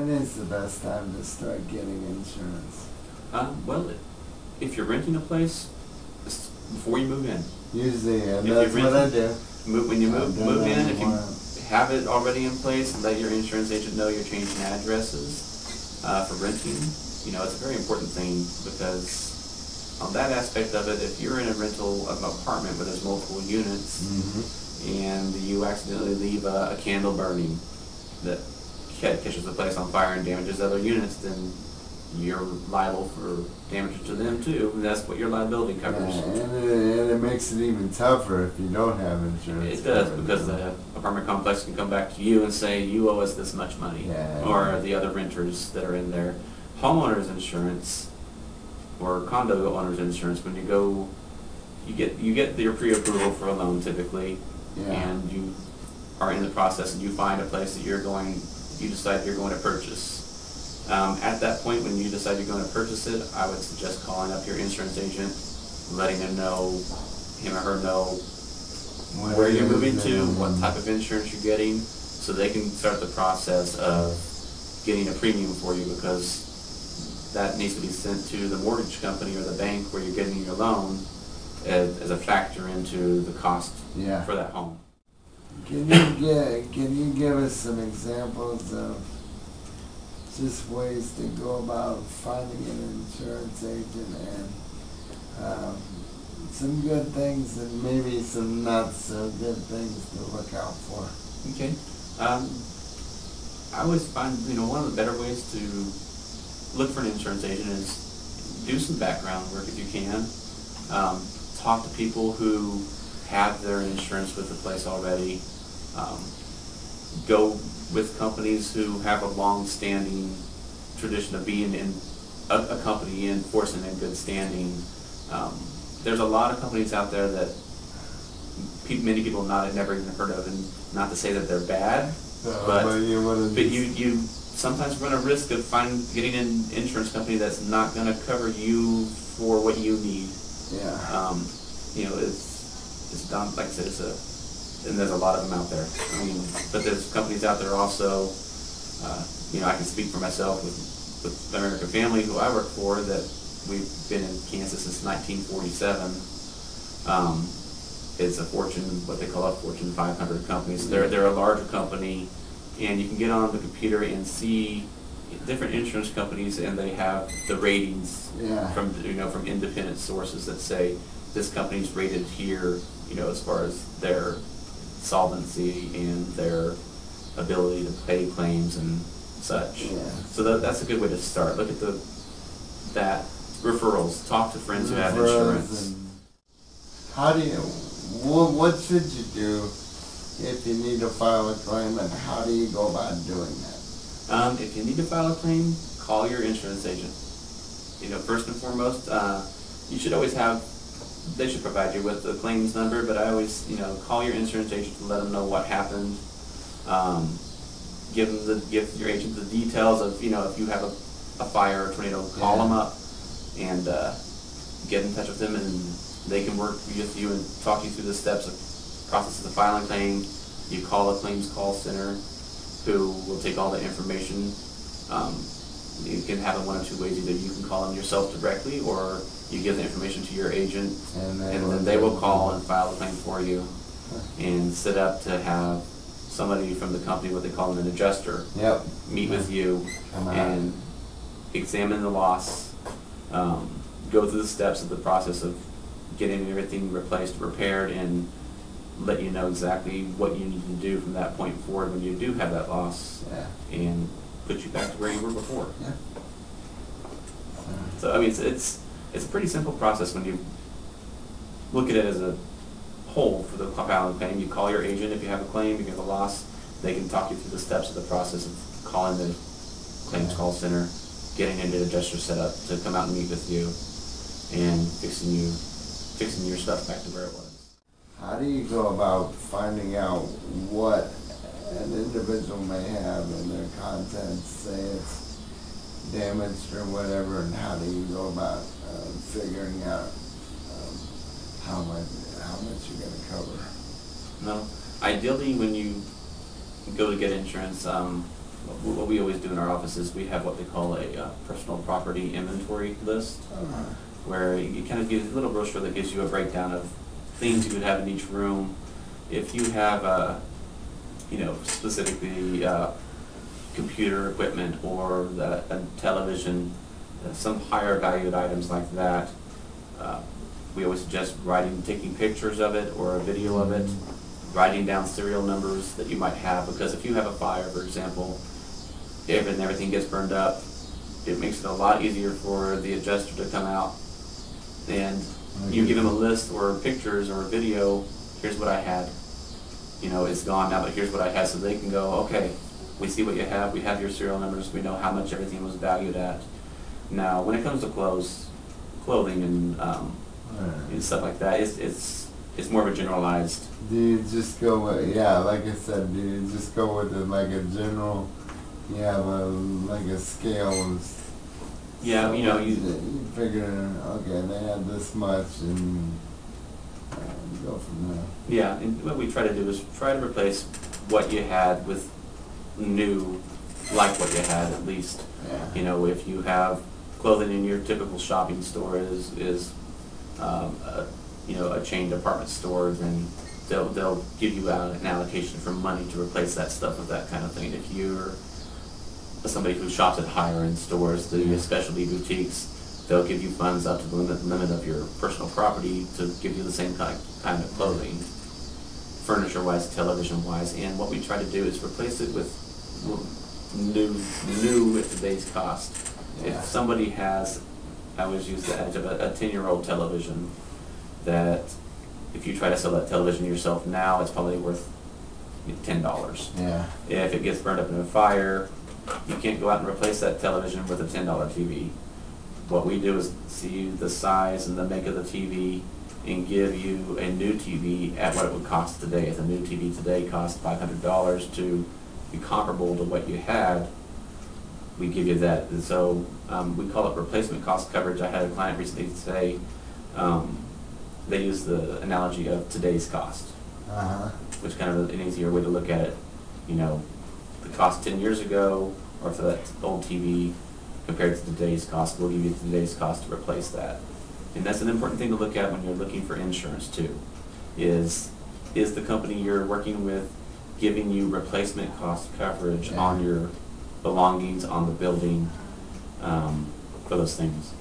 When is the best time to start getting insurance? Well, if you're renting a place, it's before you move in. Usually, and If that's you're what I renting, do. When you move in, if you While. have it already in place, let your insurance agent know you're changing addresses for renting. You know, it's a very important thing because on that aspect of it, if you're in a rental of an apartment where there's multiple units and you accidentally leave a candle burning that catches the place on fire and damages other units, then you're liable for damage to them too, and that's what your liability covers. Yeah, and it makes it even tougher if you don't have insurance. It does, because the apartment complex can come back to you and say, you owe us this much money, or the other renters that are in there. Homeowners insurance, or condo owners insurance, when you go, you get your pre-approval for a loan typically, and you are in the process and you find a place that you decide you're going to purchase. At that point, when you decide you're going to purchase it, I would suggest calling up your insurance agent, letting him or her know where you're moving to, what type of insurance you're getting, so they can start the process of getting a premium for you, because that needs to be sent to the mortgage company or the bank where you're getting your loan as a factor into the cost for that home. Can you give us some examples of just ways to go about finding an insurance agent, and some good things and maybe some not so good things to look out for? Okay. I always find, one of the better ways to look for an insurance agent is do some background work if you can. Talk to people who have their insurance with the place already. Go with companies who have a long-standing tradition of being in a company in force and in good standing. There's a lot of companies out there that many people have never even heard of, and not to say that they're bad, but you sometimes run a risk of getting an insurance company that's not going to cover you for what you need. It's done, like I said, and there's a lot of them out there. But there's companies out there also, I can speak for myself with American Family, who I work for, that we've been in Kansas since 1947. It's a what they call a Fortune 500 company. So they're a larger company, and you can get on the computer and see different insurance companies, and they have the ratings from independent sources that say this company's rated here, as far as their solvency and their ability to pay claims and such. So that's a good way to start. Look at that referrals. Talk to friends who have insurance. What should you do if you need to file a claim, and how do you go about doing that? If you need to file a claim, call your insurance agent. First and foremost, you should always they should provide you with the claims number, but I always, call your insurance agent to let them know what happened. Give your agent the details of, if you have a fire or a tornado, call them up and get in touch with them, and they can work with you and talk you through the steps of process of the filing claim. You call a claims call center who will take all the information. You can have it one of two ways. Either you can call them yourself directly, or you give the information to your agent, and then they will call and file the claim for you, and set up to have somebody from the company, what they call an adjuster, meet with you and examine the loss, go through the steps of the process of getting everything replaced, repaired, and let you know exactly what you need to do from that point forward when you do have that loss, and put you back to where you were before. So it's a pretty simple process when you look at it as a whole. For the filing claim, you call your agent if you have a claim, if you have a loss. They can talk you through the steps of the process of calling the claims call center, getting an adjuster set up to come out and meet with you, and fixing your stuff back to where it was. How do you go about finding out what an individual may have in their contents, say it's damaged or whatever, and how do you go about figuring out how much you're going to cover? No, ideally when you go to get insurance, what we always do in our office is we have what they call a personal property inventory list, where you kind of get a little brochure that gives you a breakdown of things you would have in each room. If you have, specifically computer equipment or a television, some higher valued items like that, we always suggest taking pictures of it or a video of it, writing down serial numbers that you might have, because if you have a fire, for example, if everything gets burned up, it makes it a lot easier for the adjuster to come out and you give them a list or pictures or a video. Here's what I had. It's gone now, but here's what I had, so they can go, okay, we see what you have, we have your serial numbers, we know how much everything was valued at. Now, when it comes to clothing and stuff like that, it's more of a generalized. Do you just go with, like I said, do you just go with like a general, you have like a scale of, you figure, okay, they had this much, and go from there. Yeah, and what we try to do is try to replace what you had with new, like what you had at least. Yeah. If you have clothing in your typical shopping store is a chain department store, then they'll give you an allocation for money to replace that stuff with that kind of thing. If you're somebody who shops at higher end stores, the specialty boutiques, they'll give you funds up to the limit of your personal property to give you the same kind of clothing, furniture-wise, television-wise. And what we try to do is replace it with new at today's cost. Yeah. If somebody has, I always use the adage of a 10-year-old television, that if you try to sell that television yourself now, it's probably worth $10. Yeah. If it gets burned up in a fire, you can't go out and replace that television with a $10 TV. What we do is see the size and the make of the TV and give you a new TV at what it would cost today. If a new TV today costs $500 to be comparable to what you had, we give you that. And so we call it replacement cost coverage. I had a client recently say they use the analogy of today's cost, which kind of an easier way to look at it. The cost 10 years ago, or for that old TV, compared to today's cost, we'll give you today's cost to replace that. And that's an important thing to look at when you're looking for insurance too, is the company you're working with giving you replacement cost coverage on your belongings, on the building, for those things.